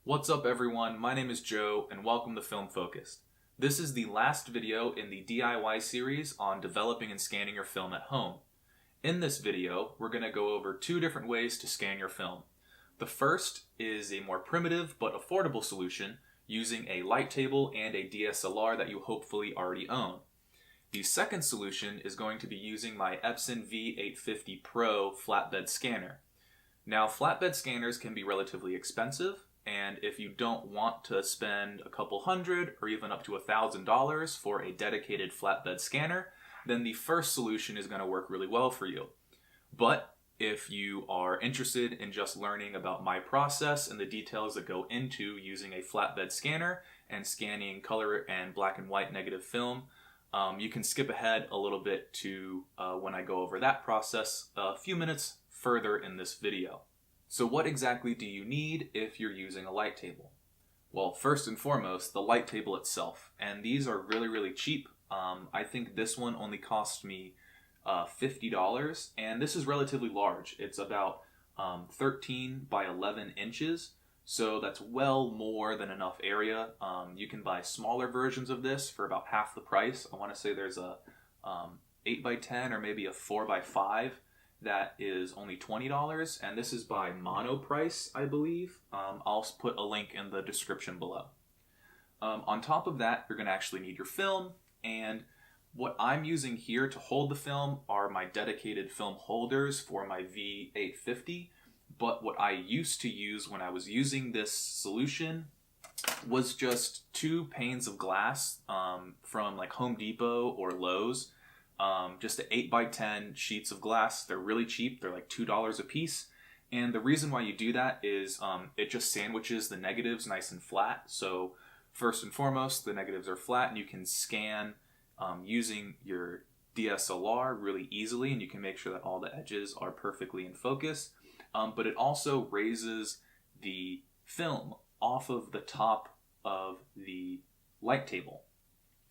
What's up everyone, my name is Joe and welcome to Film Focused. This is the last video in the DIY series on developing and scanning your film at home. In this video, we're going to go over two different ways to scan your film. The first is a more primitive but affordable solution using a light table and a DSLR that you hopefully already own. The second solution is going to be using my Epson V850 Pro flatbed scanner. Now, flatbed scanners can be relatively expensive, and if you don't want to spend a couple hundred or even up to $1,000 for a dedicated flatbed scanner, then the first solution is going to work really well for you. But if you are interested in just learning about my process and the details that go into using a flatbed scanner and scanning color and black and white negative film, you can skip ahead a little bit to when I go over that process a few minutes further in this video. So what exactly do you need if you're using a light table? Well, first and foremost, the light table itself. And these are really cheap. I think this one only cost me $50, and this is relatively large. It's about 13 by 11 inches, so that's well more than enough area. You can buy smaller versions of this for about half the price. I want to say there's a 8 by 10 or maybe a 4 by 5 that is only $20, and this is by Monoprice, I believe. I'll put a link in the description below. On top of that, you're going to actually need your film, and what I'm using here to hold the film are my dedicated film holders for my V850, but what I used to use when I was using this solution was just two panes of glass from like Home Depot or Lowe's. Just 8 by 10 sheets of glass. They're really cheap. They're like $2 a piece. And the reason why you do that is it just sandwiches the negatives nice and flat. So first and foremost, the negatives are flat and you can scan using your DSLR really easily, and you can make sure that all the edges are perfectly in focus. But it also raises the film off of the top of the light table.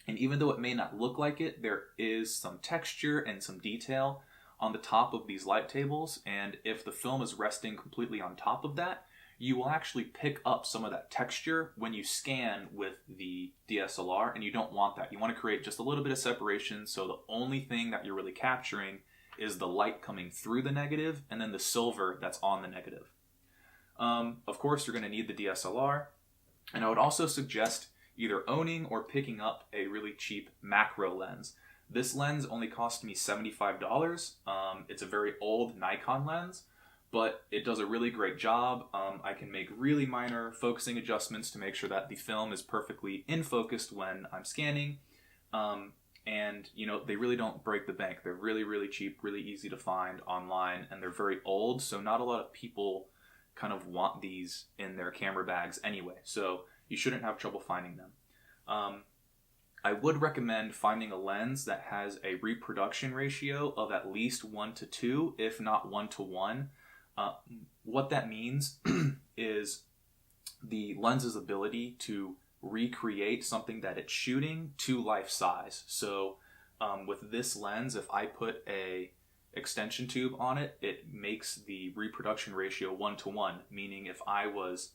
And even though it may not look like it, there is some texture and some detail on the top of these light tables. And if the film is resting completely on top of that, you will actually pick up some of that texture when you scan with the DSLR, and you don't want that. You want to create just a little bit of separation, so the only thing that you're really capturing is the light coming through the negative and then the silver that's on the negative. Of course, you're going to need the DSLR, and I would also suggest either owning or picking up a really cheap macro lens. This lens only cost me $75. It's a very old Nikon lens, but it does a really great job. I can make really minor focusing adjustments to make sure that the film is perfectly in focus when I'm scanning. And you know, they really don't break the bank. They're really cheap, really easy to find online, and they're very old, so not a lot of people kind of want these in their camera bags anyway. So you shouldn't have trouble finding them. I would recommend finding a lens that has a reproduction ratio of at least 1:2, if not 1:1. What that means is the lens's ability to recreate something that it's shooting to life size. So with this lens, if I put a extension tube on it, it makes the reproduction ratio 1:1, meaning if I was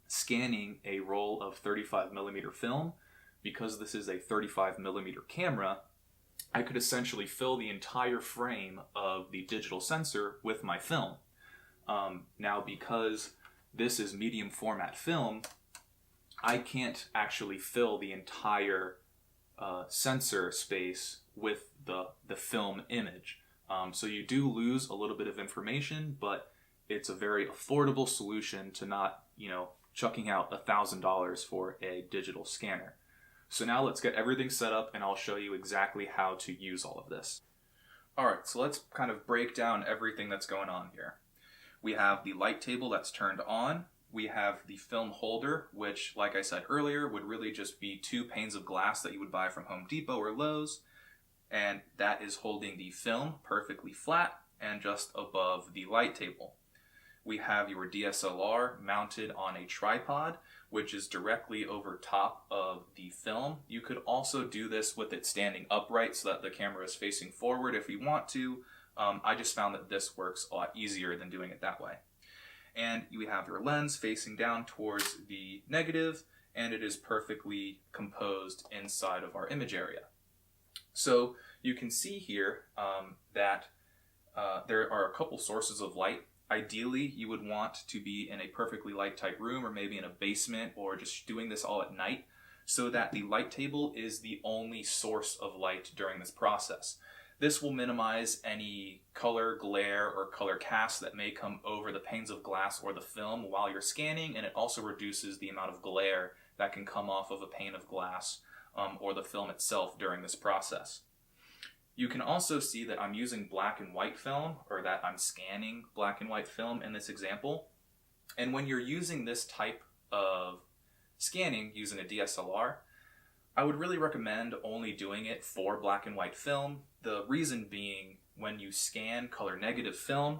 scanning a roll of 35mm film, because this is a 35mm camera, I could essentially fill the entire frame of the digital sensor with my film. Now, because this is medium format film, I can't actually fill the entire sensor space with the film image. So you do lose a little bit of information, but it's a very affordable solution to not, chucking out $1,000 for a digital scanner. So now let's get everything set up and I'll show you exactly how to use all of this. Alright, so let's kind of break down everything that's going on here. We have the light table that's turned on. We have the film holder, which, like I said earlier, would really just be two panes of glass that you would buy from Home Depot or Lowe's. And that is holding the film perfectly flat and just above the light table. We have your DSLR mounted on a tripod, which is directly over top of the film. You could also do this with it standing upright so that the camera is facing forward if you want to. I just found that this works a lot easier than doing it that way. And you have your lens facing down towards the negative, and it is perfectly composed inside of our image area. So you can see here that there are a couple sources of light. Ideally, you would want to be in a perfectly light-tight room, or maybe in a basement, or just doing this all at night, so that the light table is the only source of light during this process. This will minimize any color glare or color cast that may come over the panes of glass or the film while you're scanning, and it also reduces the amount of glare that can come off of a pane of glass or the film itself during this process. You can also see that I'm using black and white film, or that I'm scanning black and white film in this example. And when you're using this type of scanning using a DSLR, I would really recommend only doing it for black and white film. The reason being, when you scan color negative film,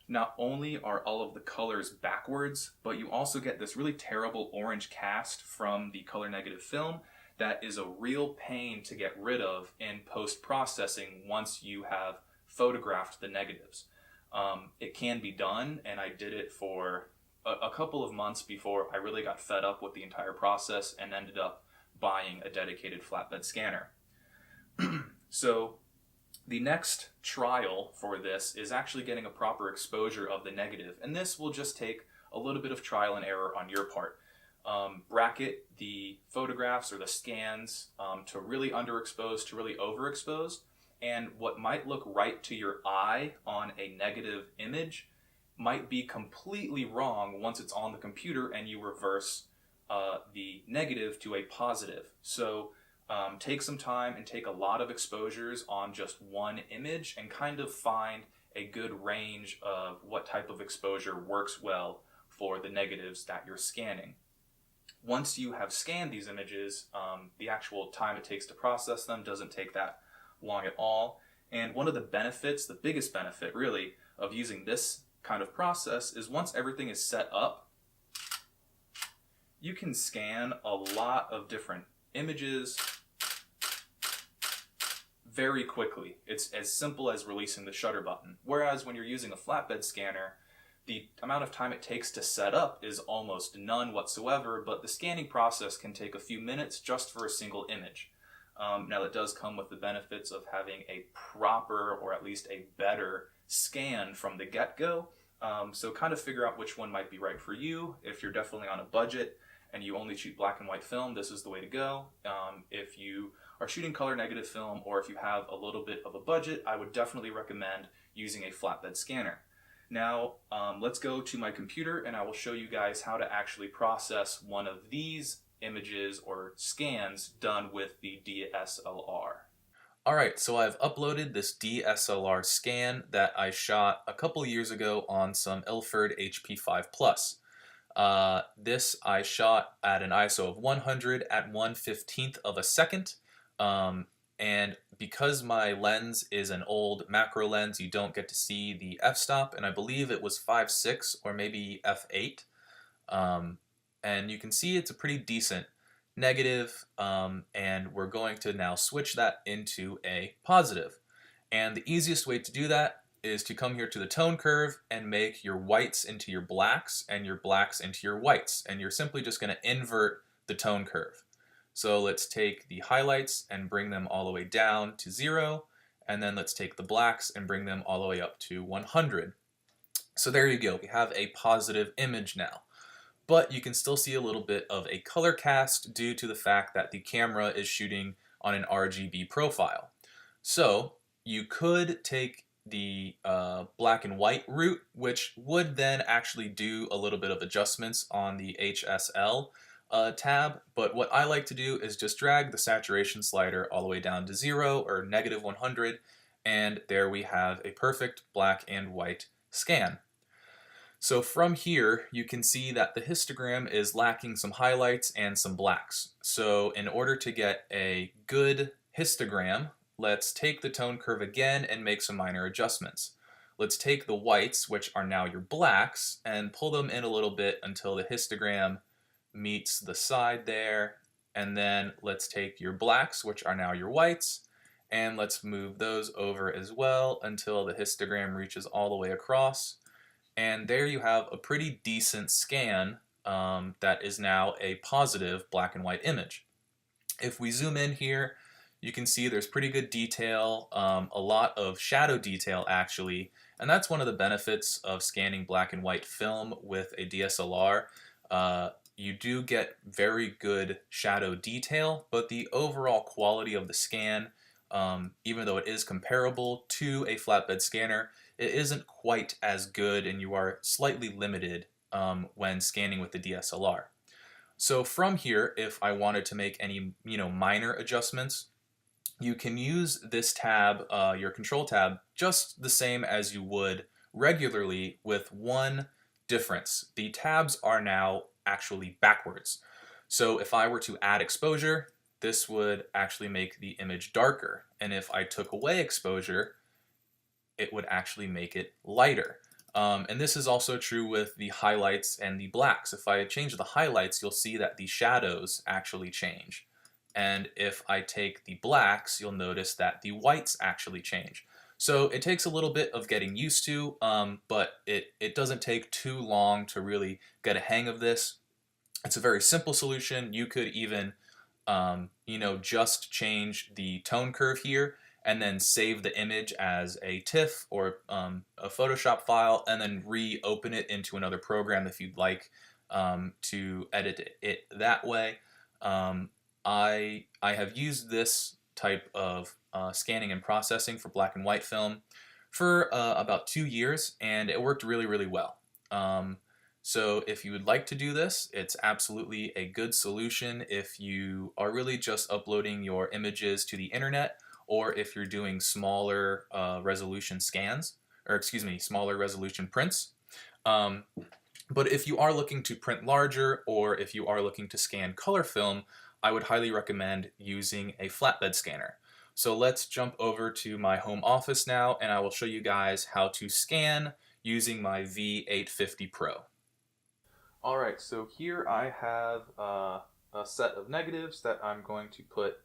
not only are all of the colors backwards, but you also get this really terrible orange cast from the color negative film that is a real pain to get rid of in post-processing once you have photographed the negatives. It can be done, and I did it for a couple of months before I really got fed up with the entire process and ended up buying a dedicated flatbed scanner. So the next trial for this is actually getting a proper exposure of the negative, and this will just take a little bit of trial and error on your part. Bracket the photographs or the scans to really underexposed to really overexposed, and what might look right to your eye on a negative image might be completely wrong once it's on the computer and you reverse the negative to a positive. So take some time and take a lot of exposures on just one image and kind of find a good range of what type of exposure works well for the negatives that you're scanning. Once you have scanned these images, the actual time it takes to process them doesn't take that long at all. And one of the benefits, the biggest benefit really, of using this kind of process is once everything is set up, you can scan a lot of different images very quickly. It's as simple as releasing the shutter button. Whereas when you're using a flatbed scanner, the amount of time it takes to set up is almost none whatsoever, but the scanning process can take a few minutes just for a single image. Now that does come with the benefits of having a proper, or at least a better, scan from the get-go. So kind of figure out which one might be right for you. If you're definitely on a budget and you only shoot black and white film, this is the way to go. If you are shooting color negative film, or if you have a little bit of a budget, I would definitely recommend using a flatbed scanner. Now, let's go to my computer and I will show you guys how to actually process one of these images or scans done with the DSLR. Alright, so I've uploaded this DSLR scan that I shot a couple years ago on some Ilford HP5 Plus. This I shot at an ISO of 100 at 1/15th of a second. And because my lens is an old macro lens, you don't get to see the f-stop, and I believe it was 5.6 or maybe f8. And you can see it's a pretty decent negative, and we're going to now switch that into a positive. And the easiest way to do that is to come here to the tone curve and make your whites into your blacks and your blacks into your whites, and you're simply just going to invert the tone curve. So let's take the highlights and bring them all the way down to 0, and then let's take the blacks and bring them all the way up to 100. So there you go, we have a positive image now. But you can still see a little bit of a color cast due to the fact that the camera is shooting on an RGB profile. So you could take the black and white route, which would then actually do a little bit of adjustments on the HSL tab, but what I like to do is just drag the saturation slider all the way down to 0 or negative 100, and there we have a perfect black and white scan. So from here you can see that the histogram is lacking some highlights and some blacks. So in order to get a good histogram, let's take the tone curve again and make some minor adjustments. Let's take the whites, which are now your blacks, and pull them in a little bit until the histogram meets the side there, and then let's take your blacks, which are now your whites, and let's move those over as well until the histogram reaches all the way across. And there you have a pretty decent scan that is now a positive black and white image. If we zoom in here, you can see there's pretty good detail, a lot of shadow detail actually, and that's one of the benefits of scanning black and white film with a DSLR. You do get very good shadow detail, but the overall quality of the scan, even though it is comparable to a flatbed scanner, it isn't quite as good, and you are slightly limited when scanning with the DSLR. So from here, if I wanted to make any minor adjustments, you can use this tab, your control tab, just the same as you would regularly, with one difference. The tabs are now actually backwards. So if I were to add exposure, this would actually make the image darker. And if I took away exposure, it would actually make it lighter. And this is also true with the highlights and the blacks. If I change the highlights, you'll see that the shadows actually change. And if I take the blacks, you'll notice that the whites actually change. So it takes a little bit of getting used to, but it doesn't take too long to really get a hang of this. It's a very simple solution. You could even, just change the tone curve here and then save the image as a TIFF or a Photoshop file, and then reopen it into another program if you'd like to edit it that way. I have used this type of scanning and processing for black and white film for about 2 years, and it worked really, really well. So if you would like to do this, it's absolutely a good solution if you are really just uploading your images to the internet, or if you're doing smaller resolution scans, or excuse me, smaller resolution prints. But if you are looking to print larger, or if you are looking to scan color film, I would highly recommend using a flatbed scanner. So let's jump over to my home office now, and I will show you guys how to scan using my V850 Pro. Alright, so here I have a set of negatives that I'm going to put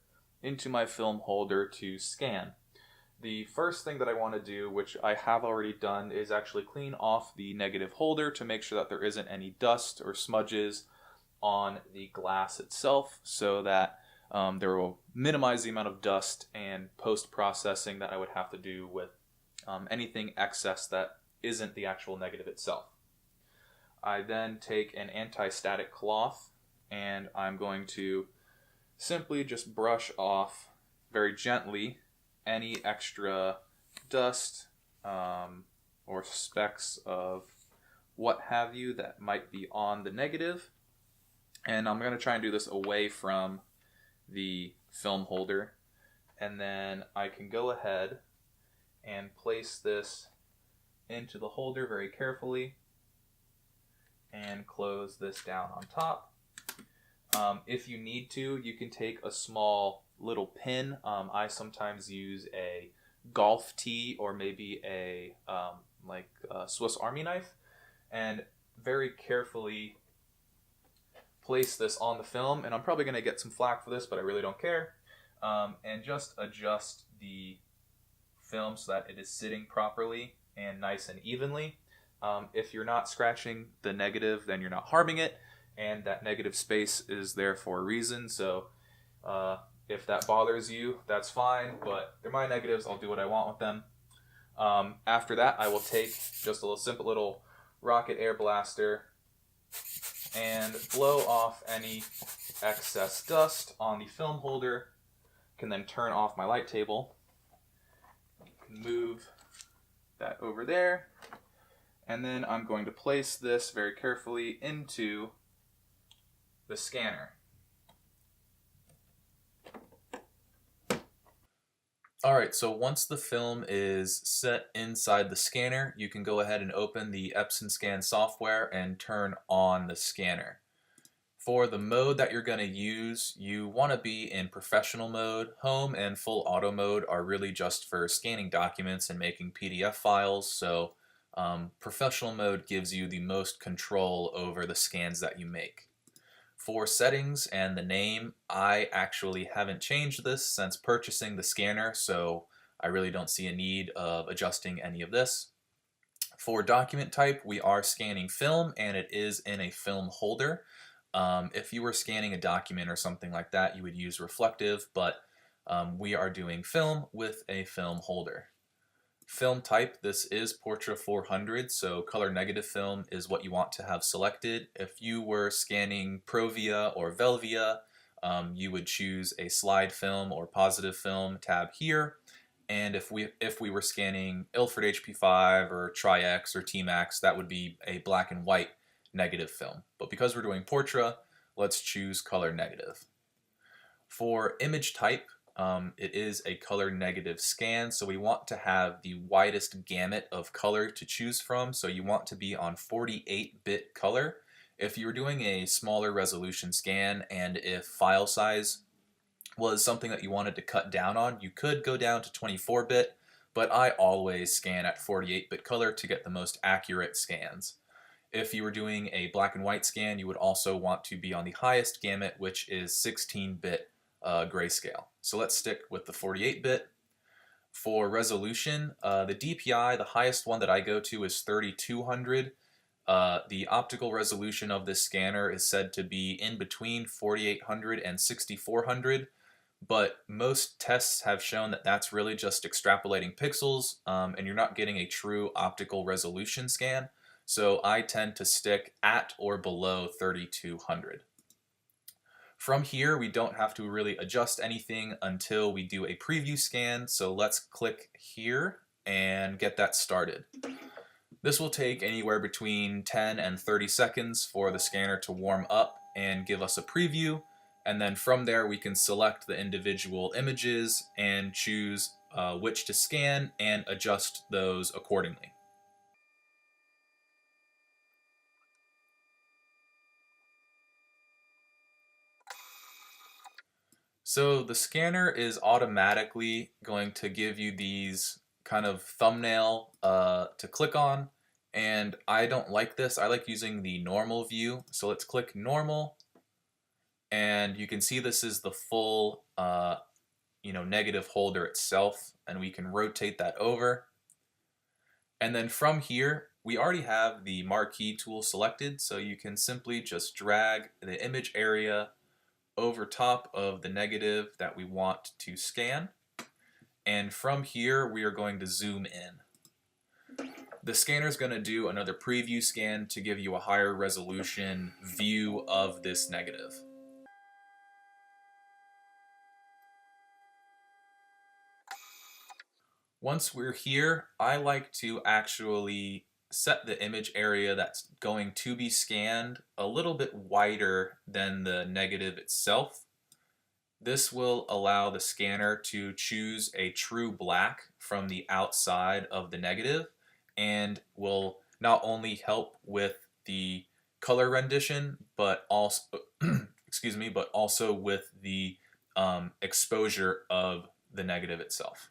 into my film holder to scan. The first thing that I want to do, which I have already done, is actually clean off the negative holder to make sure that there isn't any dust or smudges on the glass itself, so that there will minimize the amount of dust and post-processing that I would have to do with anything excess that isn't the actual negative itself. I then take an anti-static cloth, and I'm going to simply just brush off very gently any extra dust or specks of what have you that might be on the negative. And I'm going to try and do this away from the film holder. And then I can go ahead and place this into the holder very carefully and close this down on top. If you need to, you can take a small little pin. I sometimes use a golf tee or maybe a Swiss Army knife, and very carefully place this on the film. And I'm probably going to get some flack for this, but I really don't care. And just adjust the film so that it is sitting properly and nice and evenly. If you're not scratching the negative, then you're not harming it, and that negative space is there for a reason. So if that bothers you, that's fine, but they're my negatives. I'll do what I want with them. After that, I will take just a simple little rocket air blaster and blow off any excess dust on the film holder. Can then turn off my light table. Can move that over there. And then I'm going to place this very carefully into the scanner. Alright, so once the film is set inside the scanner, you can go ahead and open the Epson Scan software and turn on the scanner. For the mode that you're going to use, you want to be in professional mode. Home and full auto mode are really just for scanning documents and making PDF files, so professional mode gives you the most control over the scans that you make. For settings and the name, I actually haven't changed this since purchasing the scanner, so I really don't see a need of adjusting any of this. For document type, we are scanning film, and it is in a film holder. If you were scanning a document or something like that, you would use reflective, but we are doing film with a film holder. Film type, this is Portra 400, so color negative film is what you want to have selected. If you were scanning Provia or Velvia, you would choose a slide film or positive film tab here. And if we were scanning Ilford HP5 or Tri-X or T-Max, that would be a black and white negative film. But because we're doing Portra, let's choose color negative. For image type, it is a color negative scan, so we want to have the widest gamut of color to choose from. So you want to be on 48-bit color. If you were doing a smaller resolution scan and if file size was something that you wanted to cut down on, you could go down to 24-bit, but I always scan at 48-bit color to get the most accurate scans. If you were doing a black and white scan, you would also want to be on the highest gamut, which is 16-bit grayscale. So let's stick with the 48-bit. For resolution, the DPI, the highest one that I go to is 3200. The optical resolution of this scanner is said to be in between 4800 and 6400, but most tests have shown that that's really just extrapolating pixels, and you're not getting a true optical resolution scan. So I tend to stick at or below 3200. From here, we don't have to really adjust anything until we do a preview scan. So let's click here and get that started. This will take anywhere between 10 and 30 seconds for the scanner to warm up and give us a preview. And then from there, we can select the individual images and choose which to scan and adjust those accordingly. So the scanner is automatically going to give you these kind of thumbnail to click on, and I don't like this. I like using the normal view. So let's click normal, and you can see this is the full negative holder itself, and we can rotate that over. And then from here, we already have the marquee tool selected, so you can simply just drag the image area over top of the negative that we want to scan. And from here, we are going to zoom in. The scanner is going to do another preview scan to give you a higher resolution view of this negative. Once we're here, I like to actually set the image area that's going to be scanned a little bit wider than the negative itself. This will allow the scanner to choose a true black from the outside of the negative, and will not only help with the color rendition, but also but also with the exposure of the negative itself.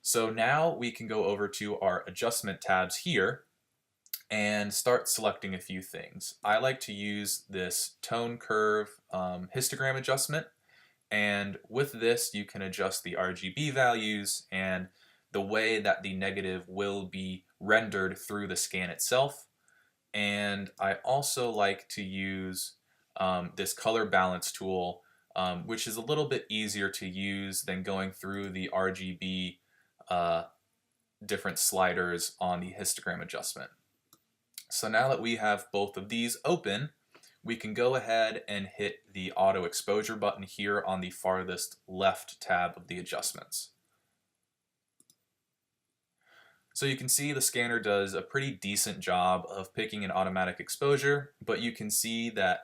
So now we can go over to our adjustment tabs here and start selecting a few things. I like to use this tone curve histogram adjustment, and with this you can adjust the RGB values and the way that the negative will be rendered through the scan itself. And I also like to use this color balance tool, which is a little bit easier to use than going through the RGB different sliders on the histogram adjustment. So now that we have both of these open, we can go ahead and hit the auto exposure button here on the farthest left tab of the adjustments. So you can see the scanner does a pretty decent job of picking an automatic exposure, but you can see that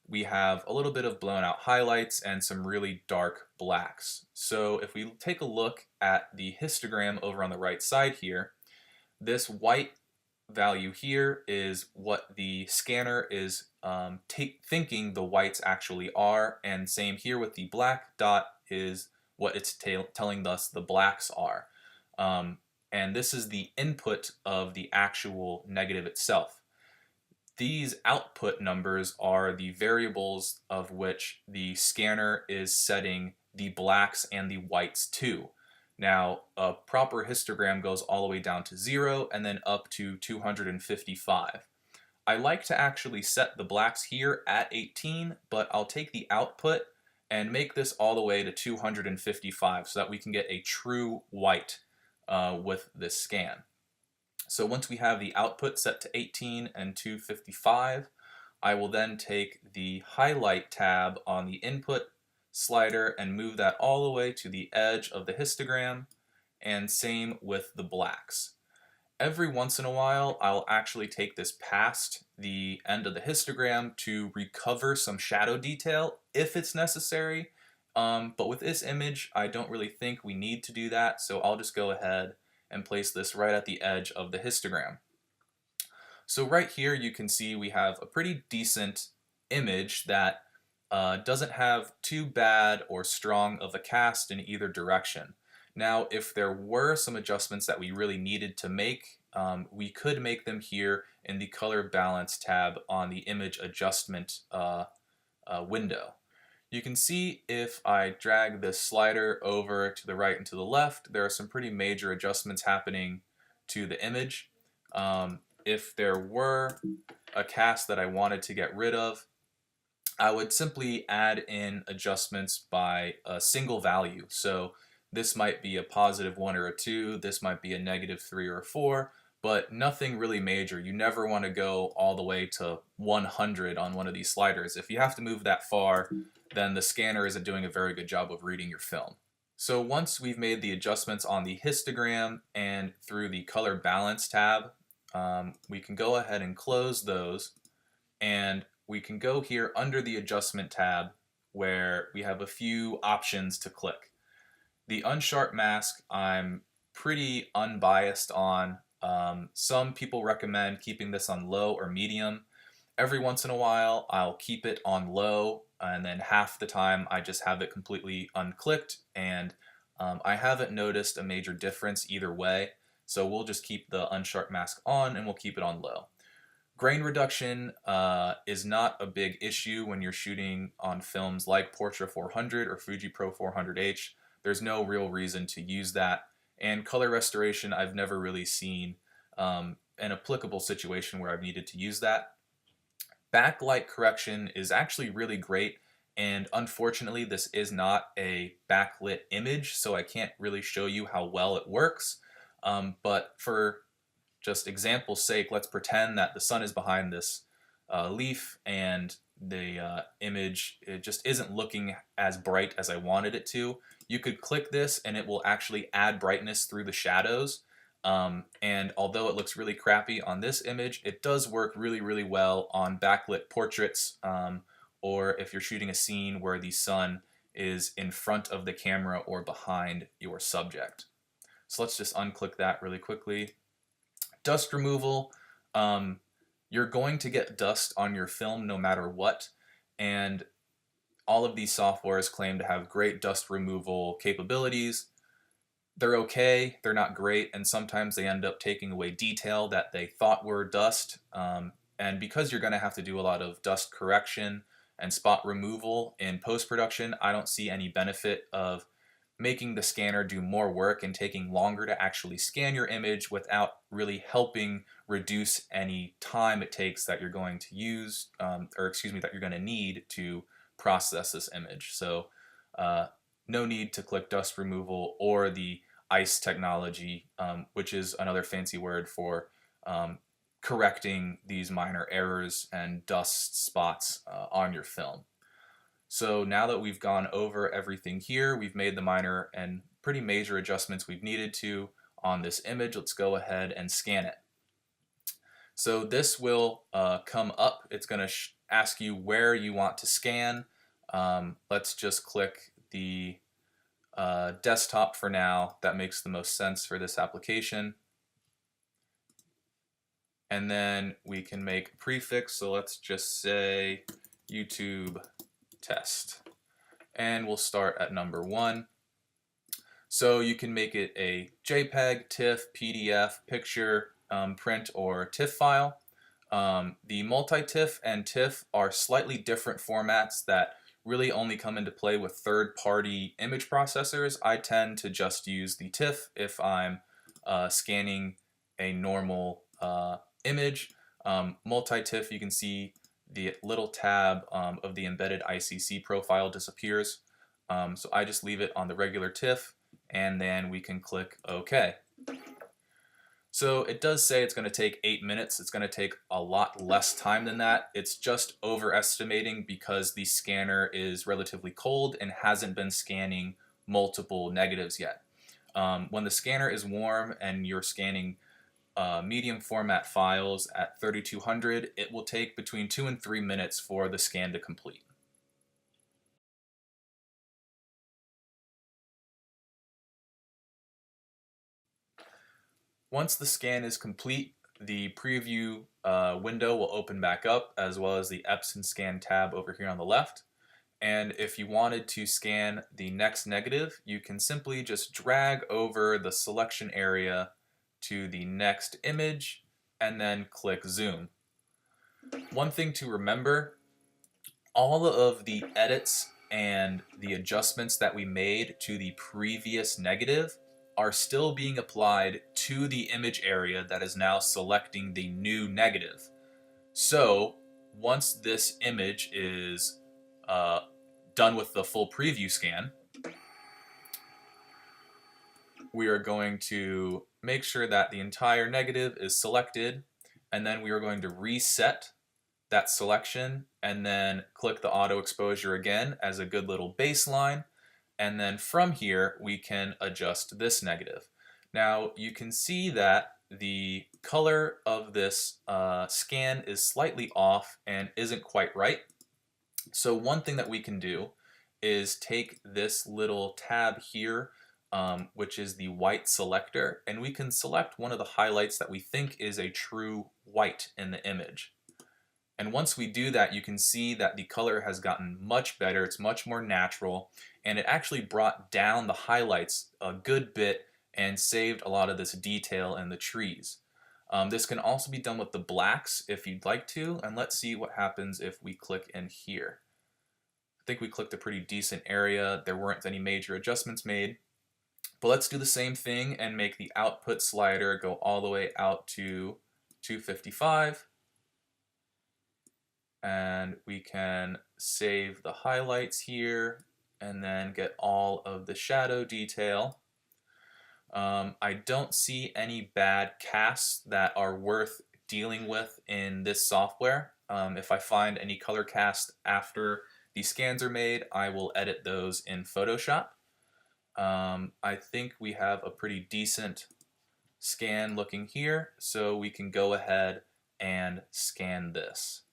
we have a little bit of blown out highlights and some really dark blacks. So if we take a look at the histogram over on the right side here, this white value here is what the scanner is thinking the whites actually are, and same here with the black dot is what it's telling us the blacks are. And this is the input of the actual negative itself. These output numbers are the variables of which the scanner is setting the blacks and the whites to. Now, a proper histogram goes all the way down to 0 and then up to 255. I like to actually set the blacks here at 18, but I'll take the output and make this all the way to 255 so that we can get a true white with this scan. So once we have the output set to 18 and 255, I will then take the highlight tab on the input slider and move that all the way to the edge of the histogram, and same with the blacks. Every once in a while, I'll actually take this past the end of the histogram to recover some shadow detail if it's necessary. But with this image, I don't really think we need to do that, so I'll just go ahead and place this right at the edge of the histogram. So right here you can see we have a pretty decent image that doesn't have too bad or strong of a cast in either direction. Now, if there were some adjustments that we really needed to make, we could make them here in the color balance tab on the image adjustment window. You can see if I drag this slider over to the right and to the left, there are some pretty major adjustments happening to the image. If there were a cast that I wanted to get rid of, I would simply add in adjustments by a single value. So this might be a +1 or a 2, this might be a -3 or a 4, but nothing really major. You never want to go all the way to 100 on one of these sliders. If you have to move that far, then the scanner isn't doing a very good job of reading your film. So once we've made the adjustments on the histogram and through the color balance tab, we can go ahead and close those, and we can go here under the adjustment tab where we have a few options to click. The unsharp mask I'm pretty unbiased on. Some people recommend keeping this on low or medium. Every once in a while I'll keep it on low, and then half the time I just have it completely unclicked, and I haven't noticed a major difference either way. So we'll just keep the unsharp mask on and we'll keep it on low. Grain reduction is not a big issue when you're shooting on films like Portra 400 or Fuji Pro 400H. There's no real reason to use that. And color restoration, I've never really seen an applicable situation where I've needed to use that. Backlight correction is actually really great, and unfortunately this is not a backlit image, so I can't really show you how well it works. But for just example's sake, let's pretend that the sun is behind this leaf and the image, it just isn't looking as bright as I wanted it to. You could click this and it will actually add brightness through the shadows. And although it looks really crappy on this image, it does work really, really well on backlit portraits, or if you're shooting a scene where the sun is in front of the camera or behind your subject. So let's just unclick that really quickly. Dust removal, you're going to get dust on your film no matter what, and all of these softwares claim to have great dust removal capabilities. They're okay, they're not great, and sometimes they end up taking away detail that they thought were dust. And because you're going to have to do a lot of dust correction and spot removal in post-production, I don't see any benefit of making the scanner do more work and taking longer to actually scan your image without really helping reduce any time it takes that you're going to use, that you're going to need to process this image. So no need to click dust removal or the ice technology, which is another fancy word for correcting these minor errors and dust spots on your film. So now that we've gone over everything here, we've made the minor and pretty major adjustments we've needed to on this image. Let's go ahead and scan it. So this will come up. It's going to ask you where you want to scan. Let's just click the desktop for now. That makes the most sense for this application. And then we can make a prefix. So let's just say YouTube test, and we'll start at number 1. So you can make it a JPEG, TIFF, PDF, picture, print, or TIFF file. The multi-TIFF and TIFF are slightly different formats that really only come into play with third-party image processors. I tend to just use the TIFF if I'm scanning a normal image. Multi-TIFF, you can see the little tab of the embedded ICC profile disappears. So I just leave it on the regular TIFF, and then we can click OK. So it does say it's going to take 8 minutes. It's going to take a lot less time than that. It's just overestimating because the scanner is relatively cold and hasn't been scanning multiple negatives yet. When the scanner is warm and you're scanning medium format files at 3200, it will take between 2 and 3 minutes for the scan to complete. Once the scan is complete, the preview window will open back up, as well as the Epson scan tab over here on the left. And if you wanted to scan the next negative, you can simply just drag over the selection area to the next image and then click zoom. One thing to remember, all of the edits and the adjustments that we made to the previous negative are still being applied to the image area that is now selecting the new negative. So once this image is done with the full preview scan, we are going to make sure that the entire negative is selected, and then we are going to reset that selection and then click the auto exposure again as a good little baseline. And then from here, we can adjust this negative. Now you can see that the color of this scan is slightly off and isn't quite right. So one thing that we can do is take this little tab here, which is the white selector, and we can select one of the highlights that we think is a true white in the image. And once we do that, you can see that the color has gotten much better. It's much more natural, and it actually brought down the highlights a good bit and saved a lot of this detail in the trees. This can also be done with the blacks if you'd like to, and let's see what happens if we click in here. I think we clicked a pretty decent area. There weren't any major adjustments made. But let's do the same thing and make the output slider go all the way out to 255. And we can save the highlights here and then get all of the shadow detail. I don't see any bad casts that are worth dealing with in this software. If I find any color casts after the scans are made, I will edit those in Photoshop. I think we have a pretty decent scan looking here, so we can go ahead and scan this.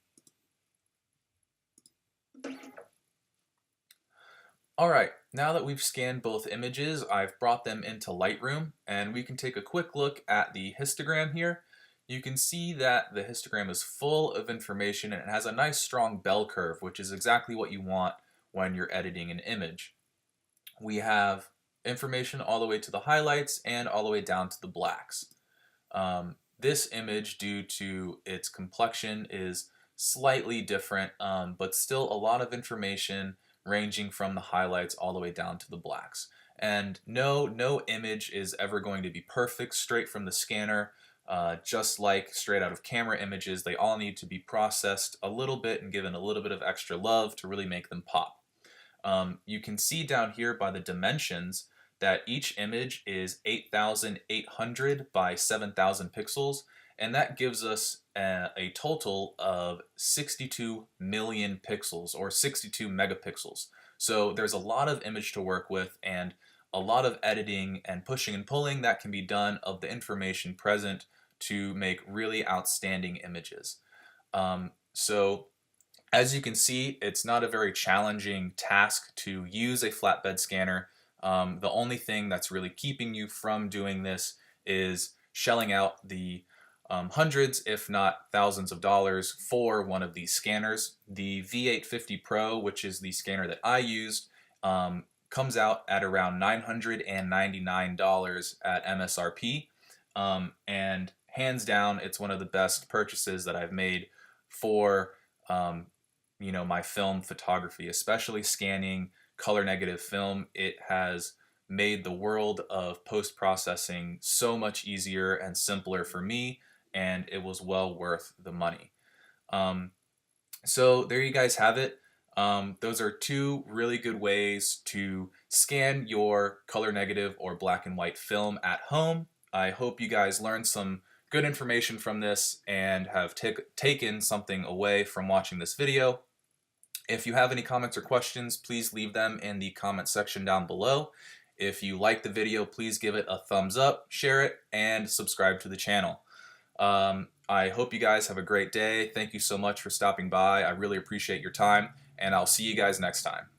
Alright, now that we've scanned both images, I've brought them into Lightroom, and we can take a quick look at the histogram here. You can see that the histogram is full of information and it has a nice strong bell curve, which is exactly what you want when you're editing an image. We have information all the way to the highlights and all the way down to the blacks. This image, due to its complexion, is slightly different, but still a lot of information ranging from the highlights all the way down to the blacks. And no image is ever going to be perfect straight from the scanner. Just like straight out of camera images, they all need to be processed a little bit and given a little bit of extra love to really make them pop. You can see down here by the dimensions that each image is 8,800 by 7,000 pixels, and that gives us a total of 62 million pixels, or 62 megapixels. So there's a lot of image to work with and a lot of editing and pushing and pulling that can be done of the information present to make really outstanding images. So as you can see, it's not a very challenging task to use a flatbed scanner. The only thing that's really keeping you from doing this is shelling out the hundreds, if not thousands of dollars for one of these scanners. The V850 Pro, which is the scanner that I used, comes out at around $999 at MSRP, and hands down, it's one of the best purchases that I've made for my film photography, especially scanning color negative film. It has made the world of post processing so much easier and simpler for me, and it was well worth the money. So there you guys have it. Those are two really good ways to scan your color negative or black and white film at home. I hope you guys learned some good information from this and have taken something away from watching this video. If you have any comments or questions, please leave them in the comment section down below. If you like the video, please give it a thumbs up, share it, and subscribe to the channel. I hope you guys have a great day. Thank you so much for stopping by. I really appreciate your time, and I'll see you guys next time.